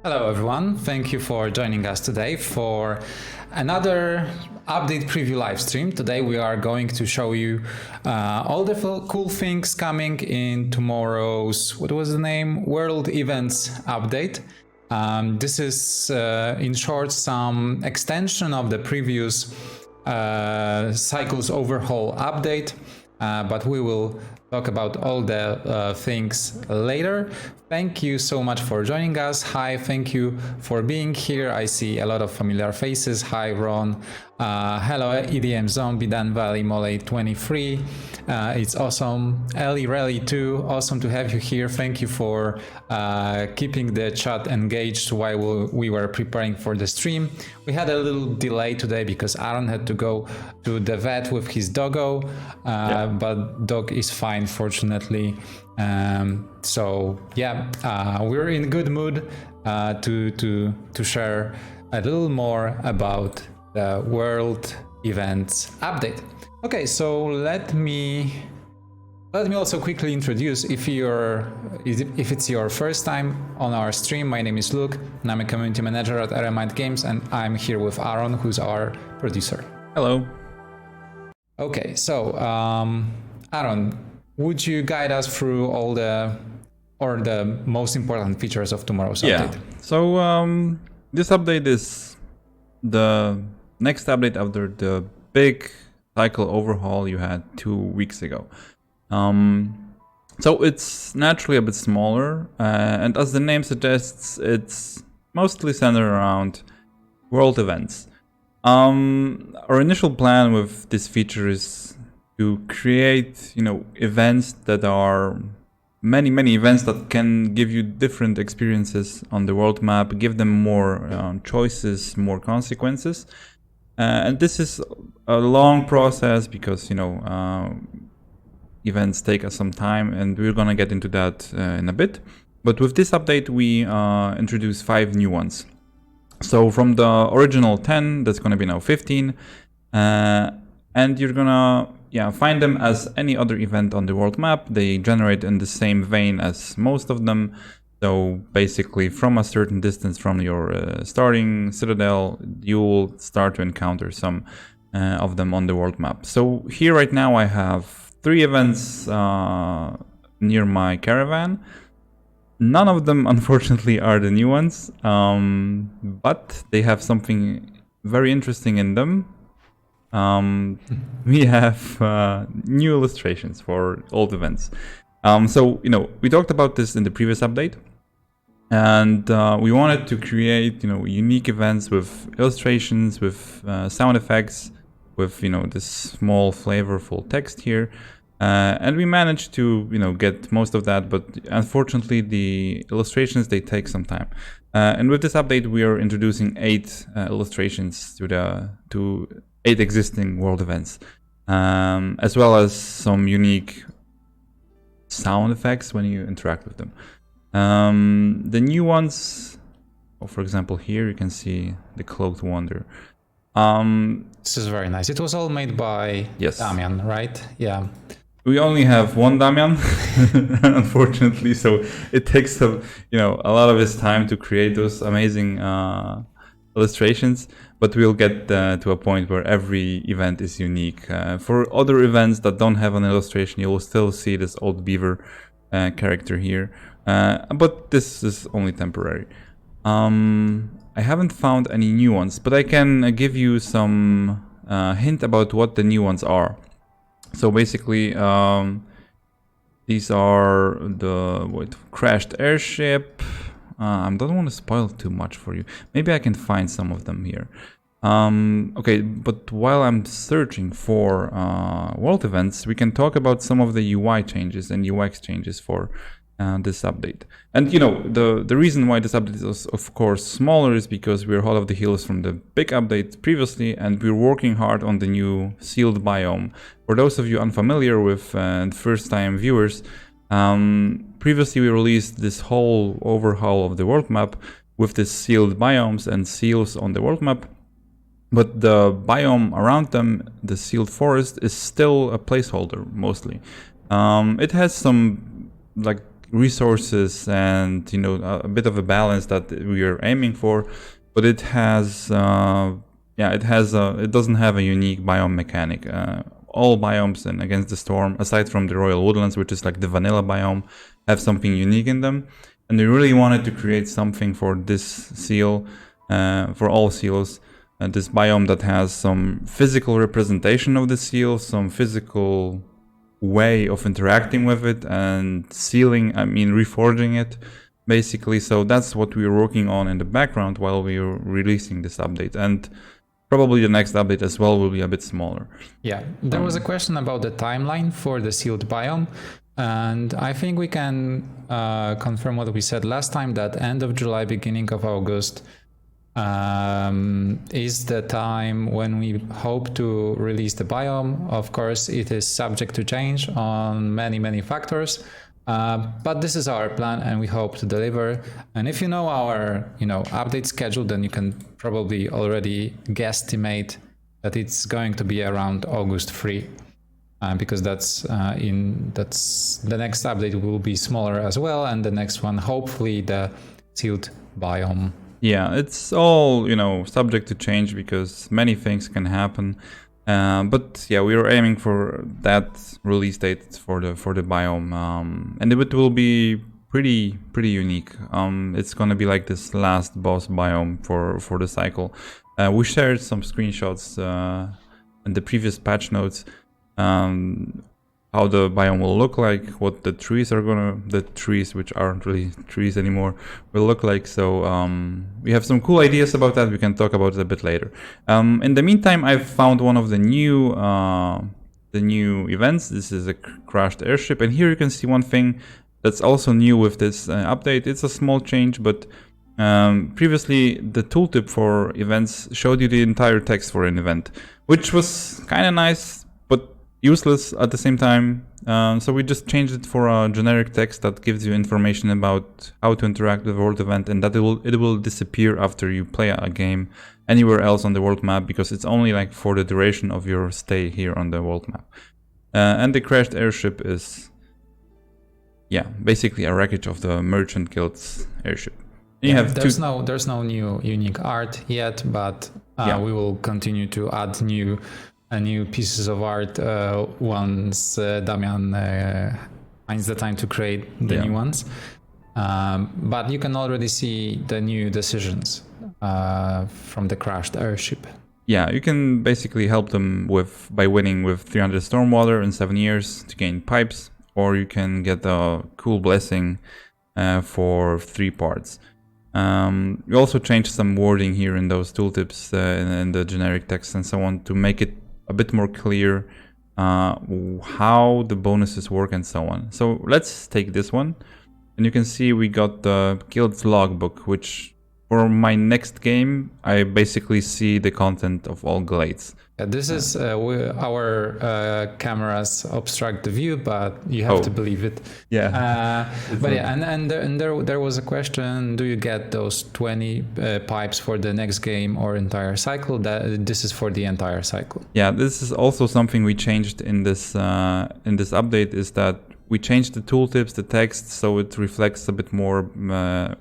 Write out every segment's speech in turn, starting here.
Hello everyone, thank you for joining us today for another update preview live stream. Today we are going to show you all the cool things coming in tomorrow's, what was the name? World Events update. This is in short some extension of the previous cycles overhaul update, but we will talk about all the things later. Thank you so much for joining us. Hi, thank you for being here. I see a lot of familiar faces. Hi, Ron. Hello, EDM Zombie, Dan Valley, Mole23. It's awesome. Ellie Rally too. Awesome to have you here. Thank you for keeping the chat engaged while we were preparing for the stream. We had a little delay today because Aaron had to go to the vet with his doggo, but dog is fine, fortunately. So yeah, we're in good mood to share a little more about the World Events update. Okay, so let me also quickly introduce, if it's your first time on our stream, my name is Luke and I'm a community manager at Eremite Games, and I'm here with Aaron, who's our producer. Hello. Okay, so Aaron, would you guide us through all the most important features of tomorrow's update? So this update is the next update after the big cycle overhaul you had 2 weeks ago. So it's naturally a bit smaller, and as the name suggests, it's mostly centered around world events. Our initial plan with this feature is to create, events that are many events that can give you different experiences on the world map, give them more choices, more consequences. And this is a long process because, events take us some time, and we're going to get into that in a bit. But with this update, we introduce 5 new ones. So from the original 10, that's going to be now 15. And you're going to yeah, find them as any other event on the world map. They generate in the same vein as most of them. So basically, from a certain distance from your starting citadel, you will start to encounter some of them on the world map. So here right now I have 3 events near my caravan. None of them, unfortunately, are the new ones, but they have something very interesting in them. We have new illustrations for old events. So, we talked about this in the previous update, and we wanted to create, unique events with illustrations, with sound effects, with, this small flavorful text here. And we managed to, get most of that, but unfortunately the illustrations, they take some time. And with this update, we are introducing 8 illustrations to 8 existing world events, as well as some unique sound effects when you interact with them. The new ones, for example, here you can see the Cloaked Wonder. This is very nice. It was all made by Damian, right? Yeah. We only have one Damian, unfortunately, so it takes a lot of his time to create those amazing illustrations. But we'll get to a point where every event is unique. For other events that don't have an illustration, you will still see this old beaver character here, but this is only temporary. I haven't found any new ones, but I can give you some hint about what the new ones are. So basically, these are the crashed airship. I don't want to spoil too much for you. Maybe I can find some of them here. Okay, but while I'm searching for world events, we can talk about some of the UI changes and UX changes for this update. And the reason why this update is of course smaller is because we're hot off the heels from the big update previously, and we're working hard on the new sealed biome. For those of you unfamiliar with first-time viewers, previously we released this whole overhaul of the world map with the sealed biomes and seals on the world map. But the biome around them, the sealed forest, is still a placeholder mostly. It has some resources and a bit of a balance that we are aiming for, but it has it doesn't have a unique biome mechanic. All biomes in Against the Storm, aside from the Royal Woodlands, which is like the vanilla biome, have something unique in them, and we really wanted to create something for this seal, for all seals. This biome that has some physical representation of the seal, some physical way of interacting with it and reforging it, basically. So that's what we're working on in the background while we're releasing this update. And probably the next update as well will be a bit smaller. Yeah, there was a question about the timeline for the sealed biome. And I think we can confirm what we said last time, that end of July, beginning of August is the time when we hope to release the biome. Of course, it is subject to change on many factors, but this is our plan and we hope to deliver. And if you know our update schedule, then you can probably already guesstimate that it's going to be around August 3, because that's the next update will be smaller as well, and the next one hopefully the sealed biome. Yeah, it's all, subject to change because many things can happen. But yeah, we are aiming for that release date for the biome, and it will be pretty unique. It's gonna be like this last boss biome for the cycle. We shared some screenshots in the previous patch notes. How the biome will look like, what the trees which aren't really trees anymore, will look like. So we have some cool ideas about that. We can talk about it a bit later. In the meantime, I've found one of the new events. This is a crashed airship, and here you can see one thing that's also new with this update. It's a small change, but previously the tooltip for events showed you the entire text for an event, which was kind of nice but useless at the same time. So we just changed it for a generic text that gives you information about how to interact with the world event, and that it will disappear after you play a game anywhere else on the world map, because it's only like for the duration of your stay here on the world map. And the crashed airship is, yeah, basically a wreckage of the Merchant Guild's airship. And you have there's no new unique art yet, but we will continue to add new pieces of art once Damian finds the time to create the new ones. But you can already see the new decisions from the crashed airship. Yeah, you can basically help them by winning with 300 stormwater in 7 years to gain pipes, or you can get a cool blessing for 3 parts. We also changed some wording here in those tooltips in the generic text and so on to make it a bit more clear how the bonuses work and so on. So let's take this one, and you can see we got the guild's logbook, which for my next game, I basically see the content of all glades. This is our cameras obstruct the view, but you have to believe it. Yeah. But yeah, and there was a question: do you get those 20 pipes for the next game or entire cycle? This is for the entire cycle. Yeah, this is also something we changed in this update. Is that we changed the tooltips, the text, so it reflects a bit more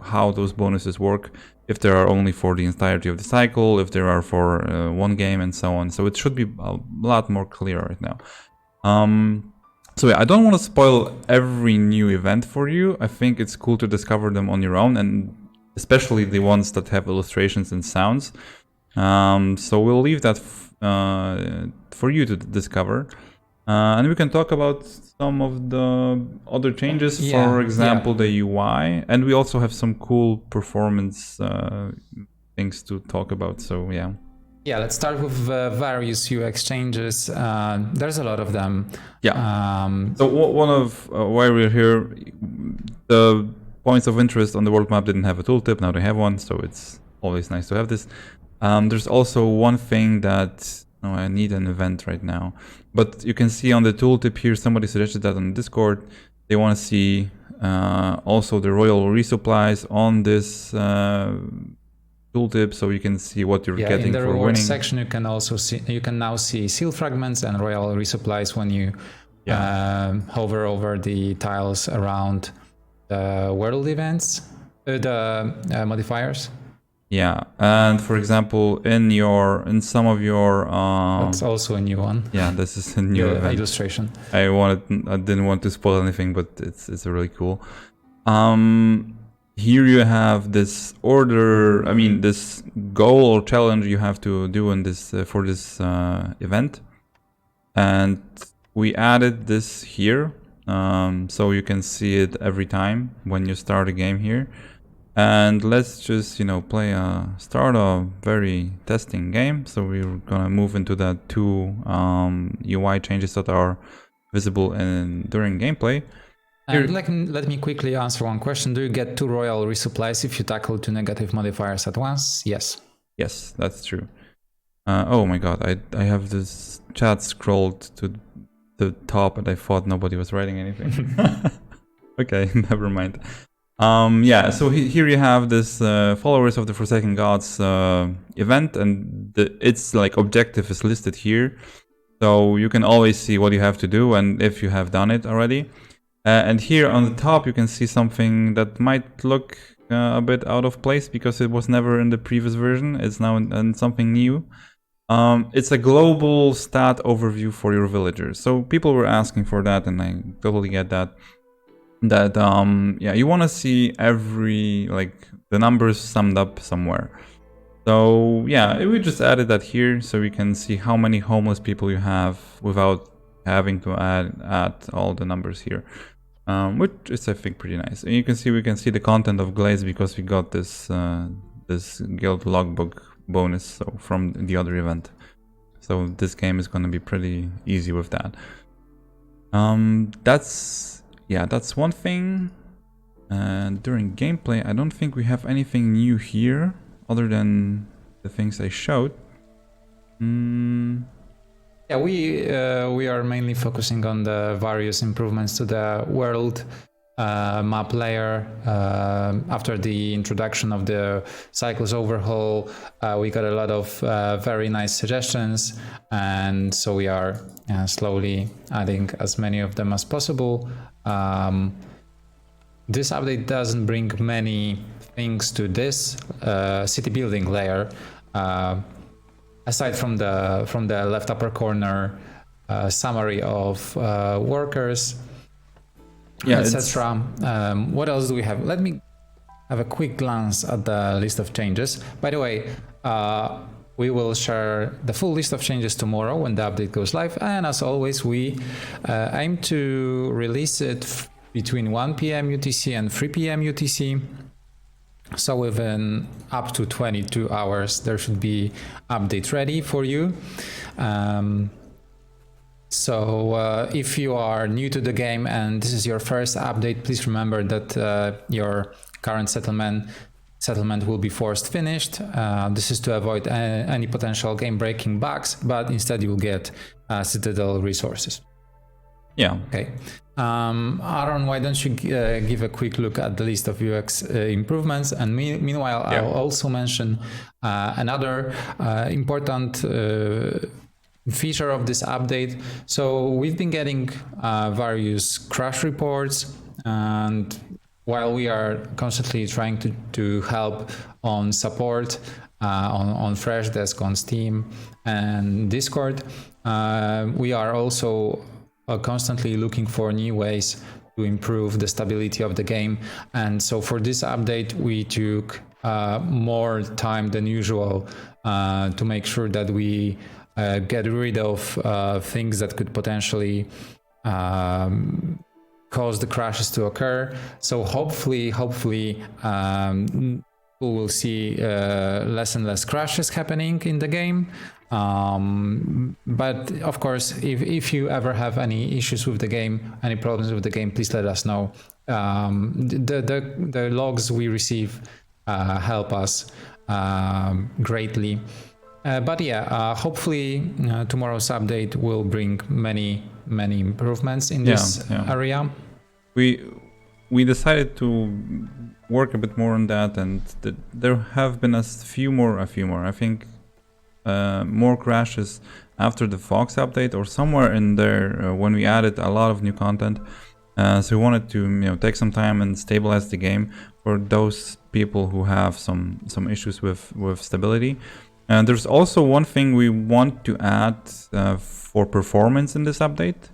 how those bonuses work. If there are only for the entirety of the cycle, if there are for one game and so on. So it should be a lot more clear right now. So yeah, I don't want to spoil every new event for you. I think it's cool to discover them on your own, and especially the ones that have illustrations and sounds. So we'll leave that for you to discover. And we can talk about some of the other changes, for example, the UI. And we also have some cool performance things to talk about, so yeah. Yeah, let's start with various UX changes. There's a lot of them. Yeah. So one of why we're here, the points of interest on the world map didn't have a tooltip, now they have one, so it's always nice to have this. There's also one thing that... Oh, I need an event right now. But you can see on the tooltip here, somebody suggested that on Discord. They want to see also the royal resupplies on this tooltip, so you can see what you're getting for winning. In the rewards section, you can also see, you can now see seal fragments and royal resupplies when you hover over the tiles around the world events, the modifiers. Yeah, and for example, in some of your that's also a new one. Yeah, this is a new event. Illustration. I didn't want to spoil anything, but it's really cool. Here you have this order. I mean, this goal or challenge you have to do in this for this event, and we added this here, so you can see it every time when you start a game here. And let's just, start a very testing game. So we're gonna move into the 2 UI changes that are visible during gameplay. And let me quickly answer one question. Do you get 2 royal resupplies if you tackle 2 negative modifiers at once? Yes. Yes, that's true. Oh my god, I have this chat scrolled to the top and I thought nobody was writing anything. Okay, never mind. Yeah, so here you have this Followers of the Forsaken Gods event, and its objective is listed here. So you can always see what you have to do and if you have done it already. And here on the top you can see something that might look a bit out of place because it was never in the previous version. It's now in something new. It's a global stat overview for your villagers. So people were asking for that, and I totally get that. You want to see the numbers summed up somewhere. So yeah, we just added that here so we can see how many homeless people you have without having to add all the numbers here, which is, I think, pretty nice. And we can see the content of Glaze because we got this guild logbook bonus from the other event. So this game is going to be pretty easy with that. That's one thing. And during gameplay, I don't think we have anything new here other than the things I showed. Yeah, we are mainly focusing on the various improvements to the world map layer. After the introduction of the cycles overhaul, we got a lot of very nice suggestions, and so we are slowly adding as many of them as possible. This update doesn't bring many things to this city building layer, aside from the left upper corner summary of workers, etc. What else do we have? Let me have a quick glance at the list of changes. By the way, we will share the full list of changes tomorrow when the update goes live, and as always, we aim to release it between 1 p.m. UTC and 3 p.m. UTC. So within up to 22 hours, there should be update ready for you. So if you are new to the game and this is your first update, please remember that your current settlement will be forced finished. This is to avoid any potential game-breaking bugs, but instead you will get Citadel resources. Yeah. Okay. Aaron, why don't you give a quick look at the list of UX improvements? And meanwhile, Yeah. I'll also mention another important feature of this update. So we've been getting various crash reports, and while we are constantly trying to help on support on Freshdesk, on Steam and Discord, we are also constantly looking for new ways to improve the stability of the game. And so for this update, we took more time than usual to make sure that we get rid of things that could potentially cause the crashes to occur. So hopefully we will see less and less crashes happening in the game. But of course, if you ever have any issues with the game, any problems with the game, please let us know. The logs we receive help us greatly. But yeah, hopefully tomorrow's update will bring many improvements in this area. We decided to work a bit more on that, and there have been a few more. I think more crashes after the Fox update or somewhere in there when we added a lot of new content. So we wanted to take some time and stabilize the game for those people who have some issues with stability. And there's also one thing we want to add for performance in this update.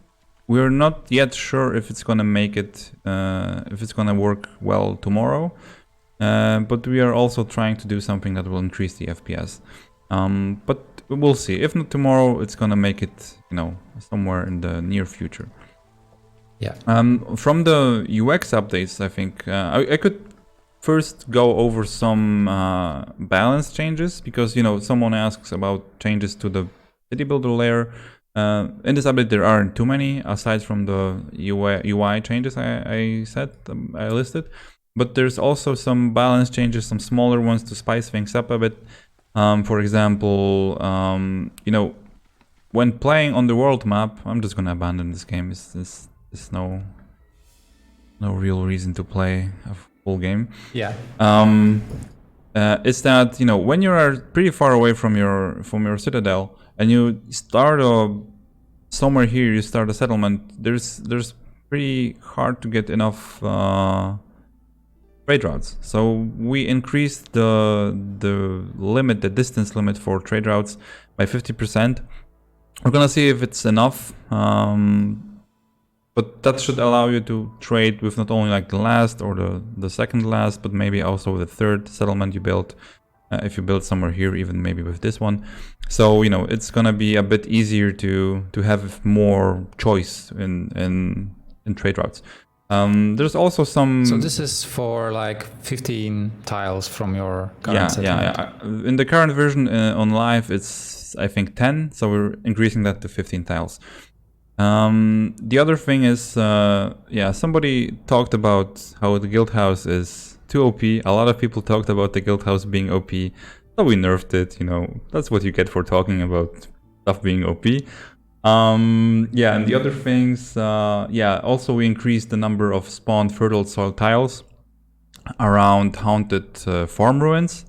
We're not yet sure if it's gonna make it, if it's gonna work well tomorrow, but we are also trying to do something that will increase the FPS. But we'll see. If not tomorrow, it's gonna make it, somewhere in the near future. Yeah. From the UX updates, I think I could first go over some balance changes, because someone asks about changes to the city builder layer. In this update there aren't too many aside from the UI changes I listed, but there's also some balance changes, some smaller ones to spice things up a bit. For example, when playing on the world map, I'm just gonna abandon this game. There's no real reason to play a full game. Yeah. Is that when you are pretty far away from your citadel and you start somewhere here, you start a settlement. There's pretty hard to get enough trade routes. So we increased the limit, the distance limit for trade routes by 50%. We're gonna see if it's enough. But that should allow you to trade with not only like the last or the second last, but maybe also the third settlement you built. If you build somewhere here, even maybe with this one. So, it's gonna be a bit easier to have more choice in trade routes. There's also some... So this is for like 15 tiles from your current settlement? Yeah. In the current version on live, it's I think 10. So we're increasing that to 15 tiles. The other thing is, somebody talked about how the guild house is too OP. A lot of people talked about the guild house being OP, so we nerfed it. That's what you get for talking about stuff being OP. Yeah, and the other things, yeah, also we increased the number of spawned fertile soil tiles around haunted farm ruins.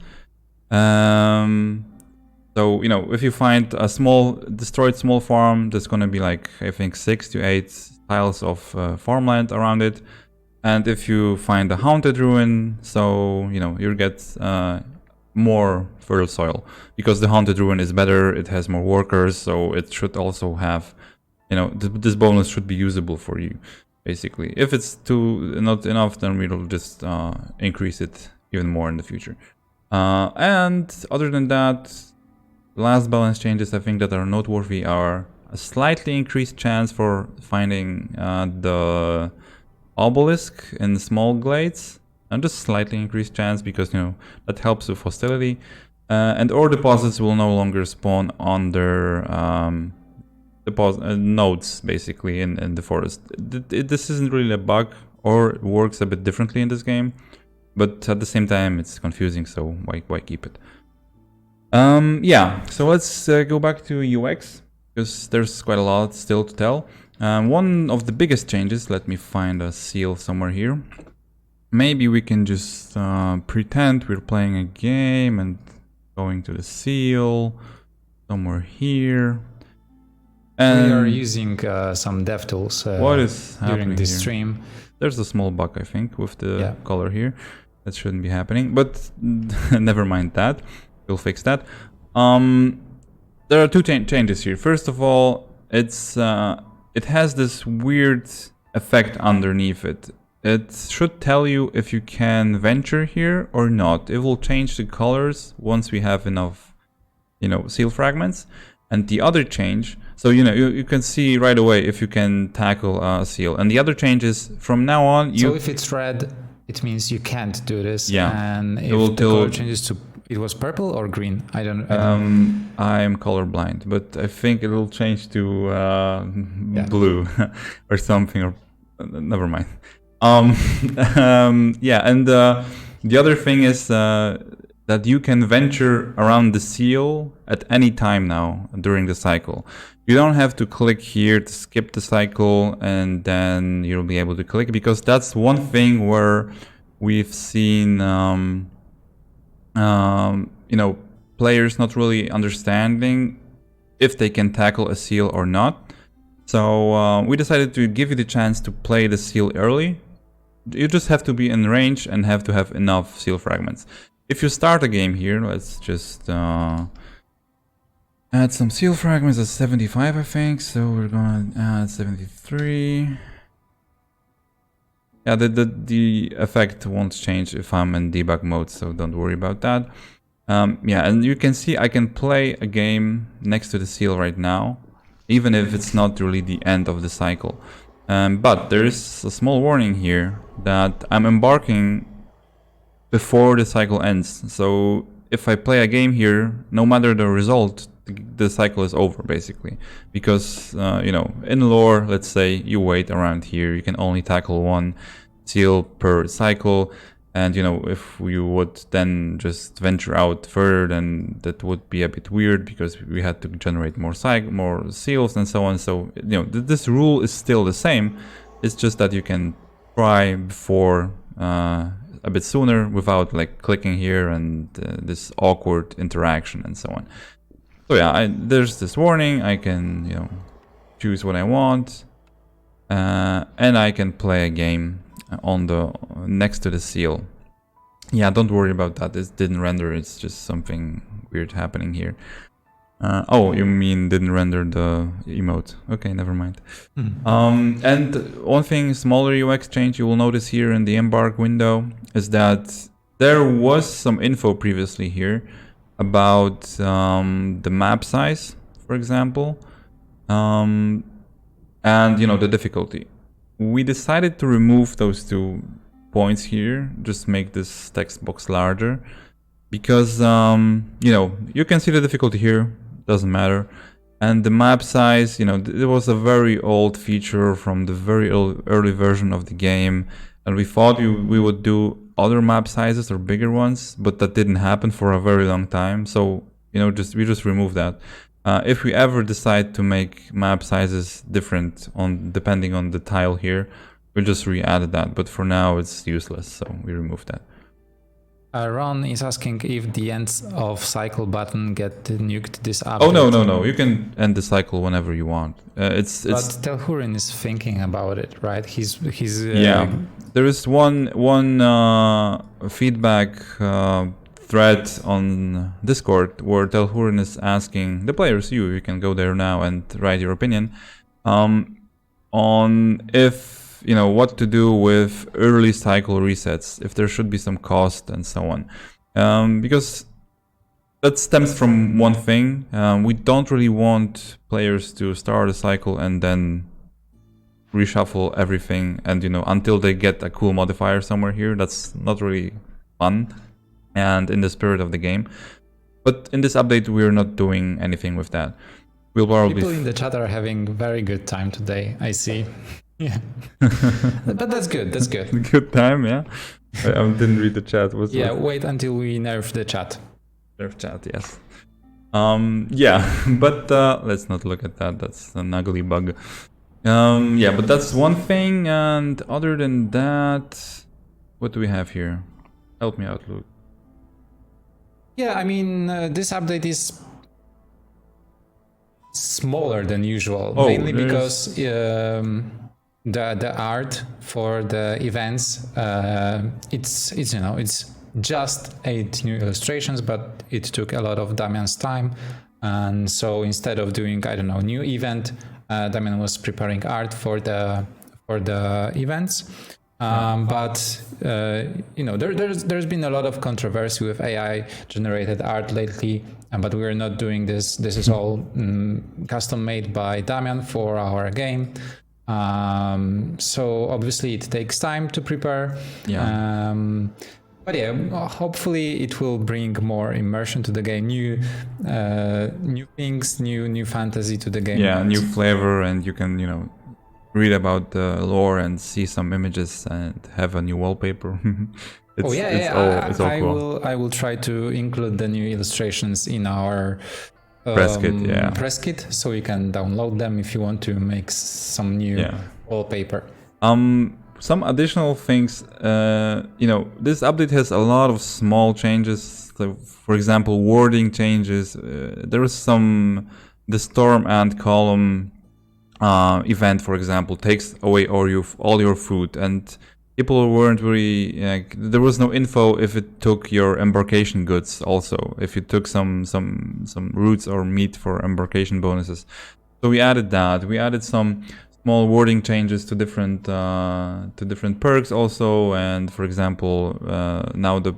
So, you know, if you find a destroyed small farm, there's gonna be like, I think 6 to 8 tiles of farmland around it. And if you find a haunted ruin, so, you know, you'll get more fertile soil, because the haunted ruin is better, it has more workers, so it should also have, you know, this bonus should be usable for you, basically. If it's not enough, then we'll just increase it even more in the future. And other than that, the last balance changes I think that are noteworthy are a slightly increased chance for finding the obelisk in small glades, and just slightly increased chance, because, you know, that helps with hostility. And ore deposits will no longer spawn on their nodes, basically, in the forest. This isn't really a bug, or it works a bit differently in this game, but at the same time it's confusing, so why keep it? Yeah, so let's go back to UX, because there's quite a lot still to tell. One of the biggest changes, let me find a seal somewhere here. Maybe we can just pretend we're playing a game and going to the seal somewhere here. And we are using some dev tools what is during this here? stream. There's a small bug, I think, with the color here. That shouldn't be happening, but never mind that. We'll fix that. There are two changes here. First of all, it has this weird effect underneath it. It should tell you if you can venture here or not. It will change the colors once we have enough, you know, seal fragments. And the other change, so, you know, you can see right away if you can tackle a seal. And the other change is, from now on, so if it's red, it means you can't do this. Yeah. And if the color changes to, it was purple or green? I don't know. I'm colorblind, but I think it will change to blue or something, or never mind. Yeah, and the other thing is that you can venture around the seal at any time now during the cycle. You don't have to click here to skip the cycle and then you'll be able to click, because that's one thing where we've seen you know, players not really understanding if they can tackle a seal or not. So we decided to give you the chance to play the seal early. You just have to be in range and have to have enough seal fragments. If you start a game here, let's just add some seal fragments at 75, I think. So we're gonna add 73. Yeah, the effect won't change if I'm in debug mode, so don't worry about that. Yeah, and you can see I can play a game next to the seal right now, even if it's not really the end of the cycle. But there is a small warning here that I'm embarking before the cycle ends. So if I play a game here, no matter the result, the cycle is over, basically. Because, you know, in lore, let's say you wait around here, you can only tackle one seal per cycle. And, you know, if you would then just venture out further, then that would be a bit weird, because we had to generate more seals and so on. So, you know, this rule is still the same. It's just that you can try before a bit sooner without like clicking here and this awkward interaction and so on. So yeah, there's this warning. I can, you know, choose what I want, and I can play a game on the next to the seal. Yeah, don't worry about that. It didn't render. It's just something weird happening here. Oh, you mean didn't render the emote? Okay, never mind. And one thing, smaller UX change you will notice here in the embark window is that there was some info previously here about the map size, for example, and you know, the difficulty. We decided to remove those 2 points here, just make this text box larger, because you know, you can see the difficulty here, doesn't matter. And the map size, you know, it was a very old feature from the very early version of the game, and we thought we would do other map sizes or bigger ones, but that didn't happen for a very long time. So, you know, we just removed that. If we ever decide to make map sizes different depending on the tile here, we'll just re-add that. But for now, it's useless, so we remove that. Ron is asking if the ends of cycle button get nuked this update. Oh no! You can end the cycle whenever you want. But Telhurin is thinking about it, right? He's yeah. There is one feedback thread on Discord where Telhurin is asking the players, you can go there now and write your opinion on if what to do with early cycle resets, if there should be some cost and so on, because that stems from one thing. We don't really want players to start a cycle and then reshuffle everything and until they get a cool modifier somewhere here. That's not really fun and in the spirit of the game. But in this update we're not doing anything with that. We'll probably people in the chat are having very good time today, I see. Yeah. But that's good. Good time, yeah. I didn't read the chat. Wait until we nerf the chat. Nerf chat, yes. Yeah, but let's not look at that. That's an ugly bug. Yeah, but that's one thing. And other than that, what do we have here? Help me out, Luke. Yeah, I mean, this update is smaller than usual, mainly because the art for the events, it's just 8 new illustrations, but it took a lot of Damian's time. And so instead of doing, I don't know, new event, Damian was preparing art for the events. But there's been a lot of controversy with AI generated art lately, but we're not doing this. This is all custom made by Damian for our game. So obviously it takes time to prepare. But yeah, hopefully it will bring more immersion to the game, new things, new fantasy to the game. Yeah, new flavor, and you can read about the lore and see some images and have a new wallpaper. It's all cool. I will try to include the new illustrations in our press kit, press kit, so you can download them if you want to make some new wallpaper. Some additional things, this update has a lot of small changes. So, for example, wording changes. There is the storm ant column event, for example, takes away all your food, and people weren't really there was no info if it took your embarkation goods also, if you took some roots or meat for embarkation bonuses. So we added that. We added some small wording changes to different perks also, and for example now the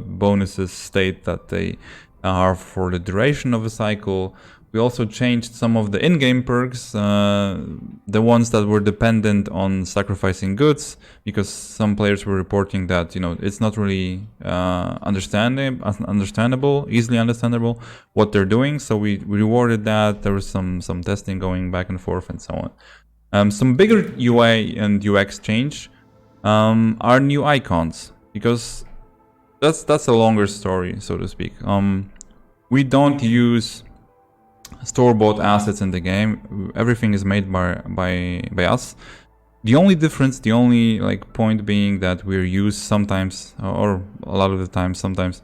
bonuses state that they are for the duration of a cycle. We also changed some of the in-game perks, the ones that were dependent on sacrificing goods, because some players were reporting that it's not really easily understandable what they're doing. So we rewarded that. There was some testing going back and forth and so on. Some bigger UI and UX change are new icons, because that's a longer story, so to speak. We don't use store-bought assets in the game. Everything is made by us. The only difference, the only point being that we use sometimes, or a lot of the time sometimes,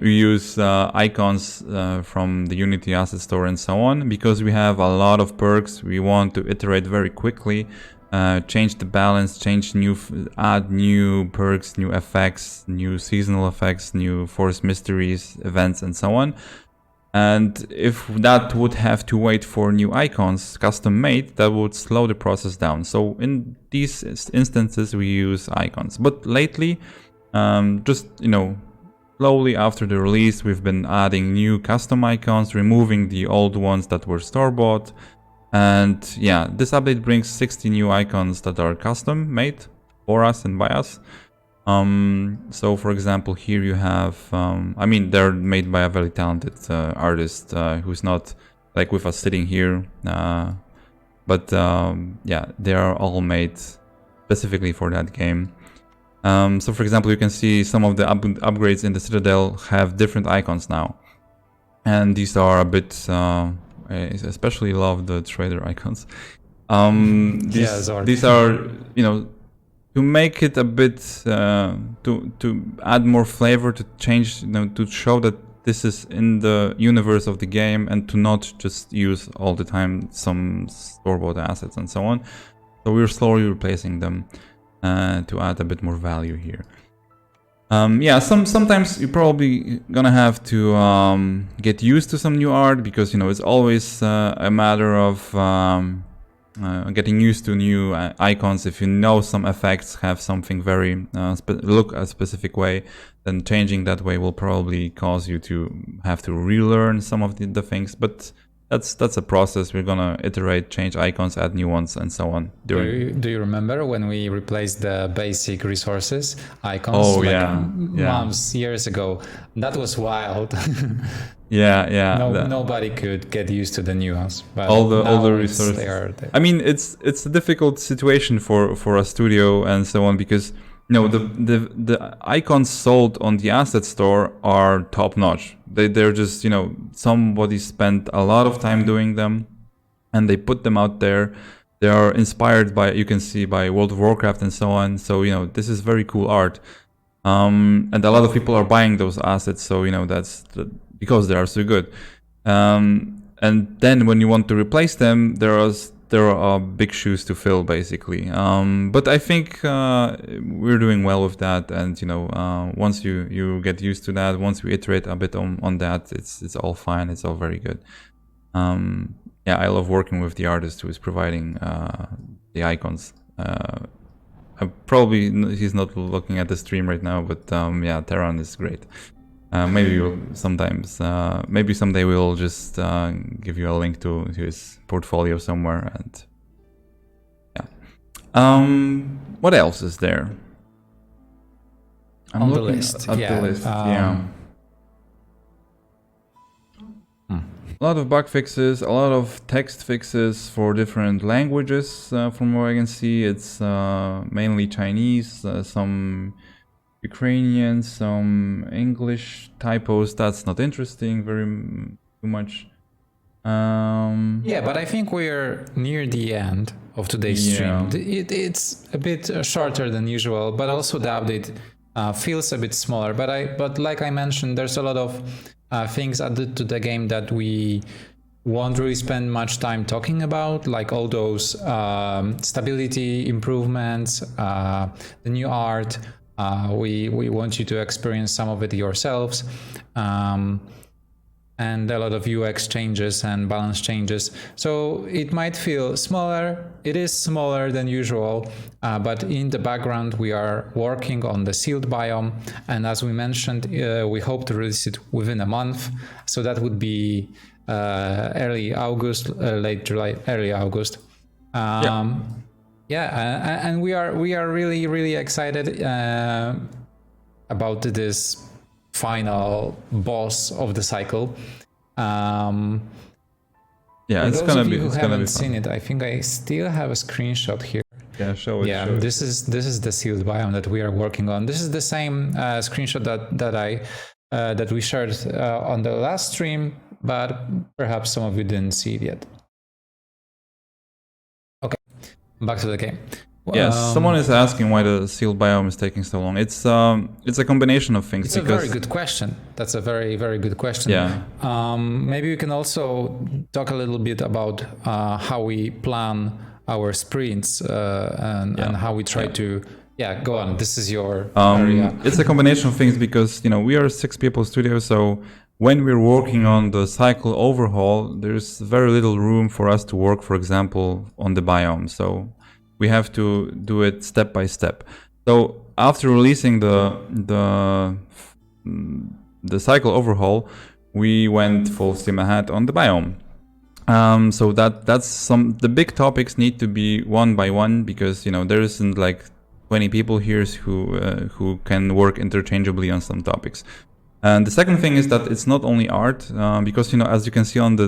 we use icons from the Unity asset store and so on, because we have a lot of perks. We want to iterate very quickly, change the balance, add new perks, new effects, new seasonal effects, new force mysteries, events, and so on. And if that would have to wait for new icons custom made, that would slow the process down. So in these instances we use icons. But lately, just slowly after the release, we've been adding new custom icons, removing the old ones that were store-bought. And yeah, this update brings 60 new icons that are custom made for us and by us. So for example, here you have, they're made by a very talented artist who's not with us sitting here, but they are all made specifically for that game. So for example, you can see some of the upgrades in the Citadel have different icons now. and these are a bit. I especially love the trader icons. These are, you know, to make it a bit to add more flavor, to change, you know, to show that this is in the universe of the game, and to not just use all the time some store-bought assets and so on. So we're slowly replacing them to add a bit more value here. Yeah, sometimes you're probably gonna have to get used to some new art, because, you know, it's always a matter of getting used to new icons. If you know some effects have something very look a specific way, then changing that way will probably cause you to have to relearn some of the things. But that's a process. We're gonna iterate, change icons, add new ones, and so on. Do you remember when we replaced the basic resources icons months, years ago? That was wild. Nobody could get used to the new ones. But all the resources. I mean, it's a difficult situation for a studio and so on, because, you know, the icons sold on the asset store are top notch. They're just, you know, somebody spent a lot of time doing them, and they put them out there. They are inspired by, you can see, by World of Warcraft and so on. So, you know, this is very cool art, and a lot of people are buying those assets. So, you know, because they are so good. And then when you want to replace them, there are big shoes to fill, basically. But I think we're doing well with that, and, you know, once you get used to that, once we iterate a bit on that, it's all fine. It's all very good. Yeah, I love working with the artist who is providing the icons. Probably he's not looking at the stream right now, but yeah, Terran is great. Maybe maybe someday we'll just give you a link to his portfolio somewhere. And yeah, what else is there? I'm on the list. A lot of bug fixes, a lot of text fixes for different languages. From what I can see, it's mainly Chinese, some Ukrainian, some English typos. That's not interesting very too much. Yeah, but I think we're near the end of today's stream. It's a bit shorter than usual, but also the update feels a bit smaller. But like I mentioned, there's a lot of things added to the game that we won't really spend much time talking about, like all those stability improvements, the new art. We want you to experience some of it yourselves, and a lot of UX changes and balance changes. So it might feel smaller. It is smaller than usual, but in the background we are working on the sealed biome, and as we mentioned, we hope to release it within a month. So that would be early August, late July, early August. Yeah, and we are really excited about this final boss of the cycle. Yeah, it's gonna be. Who haven't seen it? I think I still have a screenshot here. Yeah, show it. Yeah, this is the sealed biome that we are working on. This is the same screenshot that we shared on the last stream, but perhaps some of you didn't see it yet. Back to the game. Yes, someone is asking why the sealed biome is taking so long. It's a combination of things. It's a very good question. That's a very, very good question. Yeah. Maybe we can also talk a little bit about how we plan our sprints and how we try to. Yeah, go on. This is your area. It's a combination of things, because, you know, we are a 6-people studio, so when we're working on the cycle overhaul, there's very little room for us to work, for example, on the biome. So we have to do it step by step. So after releasing the cycle overhaul, we went full steam ahead on the biome. So that's the big topics need to be one by one, because, you know, there isn't like 20 people here who can work interchangeably on some topics. And the second thing is that it's not only art, because, you know, as you can see on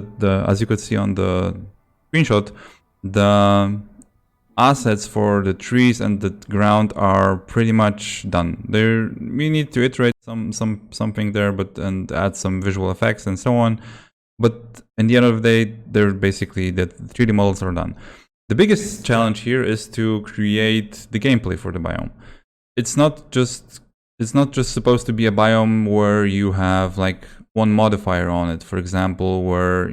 as you could see on the screenshot, assets for the trees and the ground are pretty much done. We need to iterate something there, and add some visual effects and so on. But in the end of the day, they're basically the 3D models are done. The biggest challenge here is to create the gameplay for the biome. It's not just supposed to be a biome where you have like one modifier on it, for example, where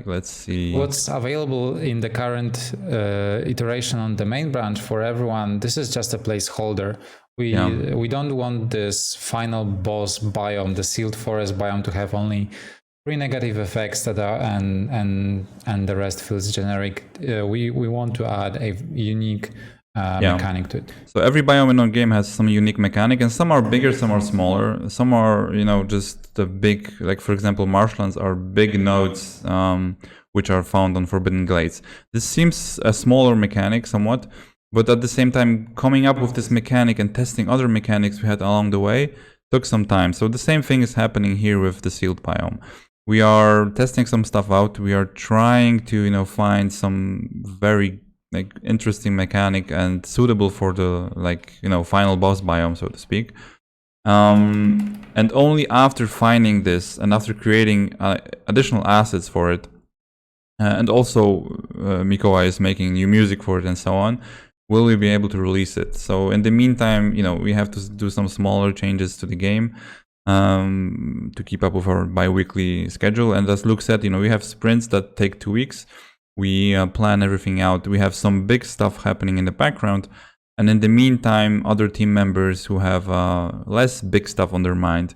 let's see what's available in the current iteration on the main branch for everyone. This is just a placeholder. We don't want this final boss biome, the sealed forest biome, to have only 3 negative effects that are and the rest feels generic. We want to add a unique mechanic to it. So every biome in our game has some unique mechanic, and some are bigger, some are smaller, some are just the big, like for example, marshlands are big nodes which are found on Forbidden Glades. This seems a smaller mechanic somewhat, but at the same time, coming up with this mechanic and testing other mechanics we had along the way took some time. So the same thing is happening here with the sealed biome. We are testing some stuff out. We are trying to find some very interesting mechanic and suitable for the final boss biome, so to speak. And only after finding this and after creating additional assets for it, and also Mikołaj is making new music for it and so on, will we be able to release it. So in the meantime, we have to do some smaller changes to the game to keep up with our bi-weekly schedule. And as Luke said, we have sprints that take 2 weeks. We plan everything out. We have some big stuff happening in the background. And in the meantime, other team members who have less big stuff on their mind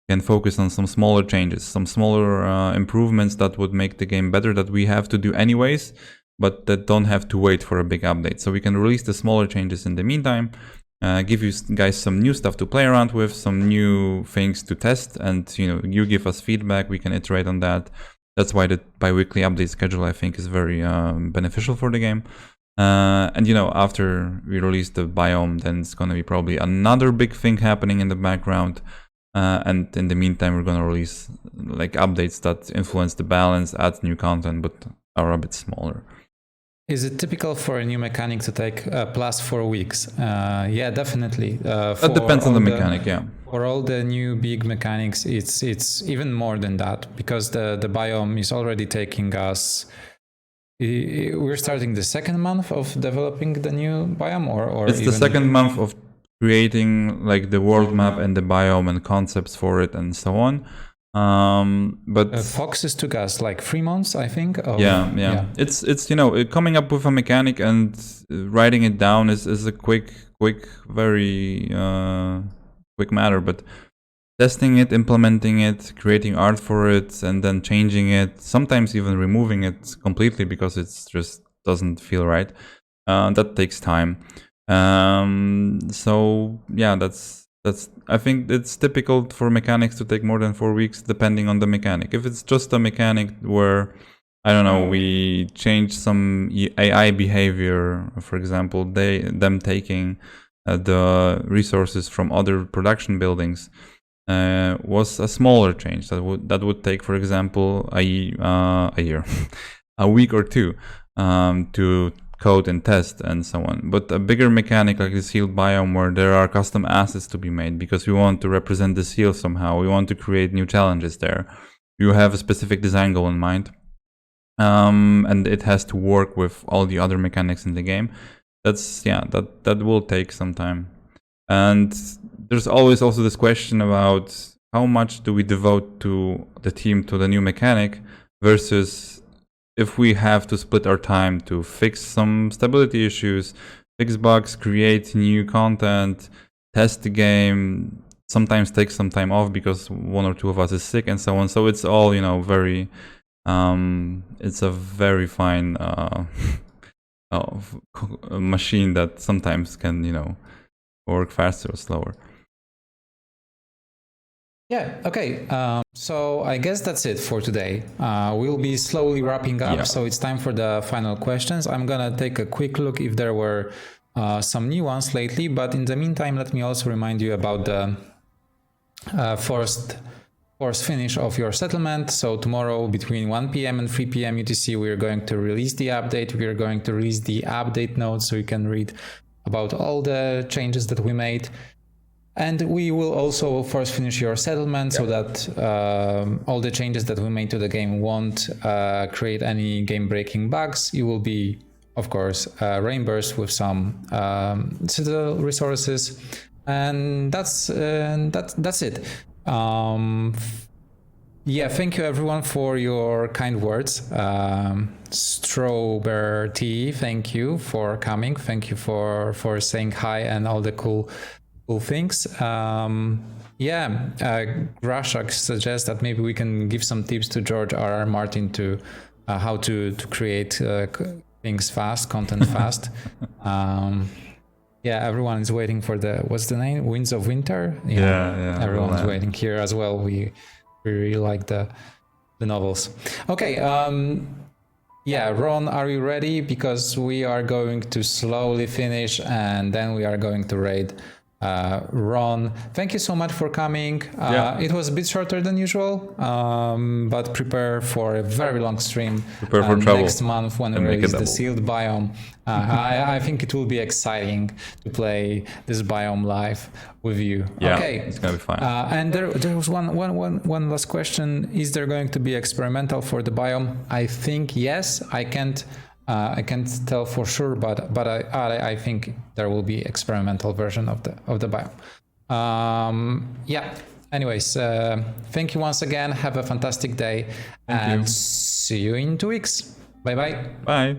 can focus on some smaller changes, some smaller improvements that would make the game better that we have to do anyways, but that don't have to wait for a big update. So we can release the smaller changes in the meantime, give you guys some new stuff to play around with, some new things to test, and you give us feedback, we can iterate on that. That's why the bi-weekly update schedule, I think, is very beneficial for the game. And after we release the biome, then it's going to be probably another big thing happening in the background. And in the meantime, we're going to release updates that influence the balance, add new content, but are a bit smaller. Is it typical for a new mechanic to take plus 4 weeks? Yeah, definitely. That depends on the mechanic, yeah. For all the new big mechanics, it's even more than that, because the biome is already taking us. We're starting the 2nd month of developing the new biome, or it's the 2nd month of creating the world map and the biome and concepts for it and so on. But Foxes took us 3 months, I think. Yeah. It's coming up with a mechanic and writing it down is a quick, very quick matter. But testing it, implementing it, creating art for it, and then changing it, sometimes even removing it completely because it just doesn't feel right. That takes time. So yeah, that's I think it's typical for mechanics to take more than 4 weeks, depending on the mechanic. If it's just a mechanic where, I don't know, we change some AI behavior, for example, them taking the resources from other production buildings, was a smaller change that would take, for example, a year, a week or two, to code and test and so on. But a bigger mechanic like the sealed biome, where there are custom assets to be made because we want to represent the seal somehow, we want to create new challenges there, you have a specific design goal in mind, and it has to work with all the other mechanics in the game. That will take some time. And there's always also this question about how much do we devote to the team to the new mechanic versus if we have to split our time to fix some stability issues, fix bugs, create new content, test the game, sometimes take some time off because 1 or 2 of us is sick and so on. So it's all, very, it's a very fine machine that sometimes can, work faster or slower. Yeah, okay. So I guess that's it for today. We'll be slowly wrapping up, so it's time for the final questions. I'm gonna take a quick look if there were some new ones lately, but in the meantime, let me also remind you about the forest force finish of your settlement. So tomorrow between 1 p.m. and 3 p.m. UTC, we are going to release the update. We are going to release the update notes so you can read about all the changes that we made. And we will also force finish your settlement so that all the changes that we made to the game won't create any game-breaking bugs. You will be, of course, reimbursed with some citadel resources, and that's it. Yeah, thank you everyone for your kind words. Strawberry Tea, thank you for coming. Thank you for saying hi and all the cool things. Grashak suggests that maybe we can give some tips to George R.R. Martin to how to create things fast, content fast. Everyone is waiting for what's the name? Winds of Winter? Yeah. Everyone's waiting here as well. We really like the novels. Okay, Ron, are you ready? Because we are going to slowly finish and then we are going to raid Ron. Thank you so much for coming. It was a bit shorter than usual, but prepare for a very long stream. Prepare for trouble. Next month when we release the sealed biome. I think it will be exciting to play this biome live with you. Yeah, okay, it's gonna be fun. And there was one last question. Is there going to be experimental for the biome? I think yes. I can't tell for sure, but I think there will be experimental version of the biome. Anyways, thank you once again. Have a fantastic day, and see you in 2 weeks. Bye bye. Bye.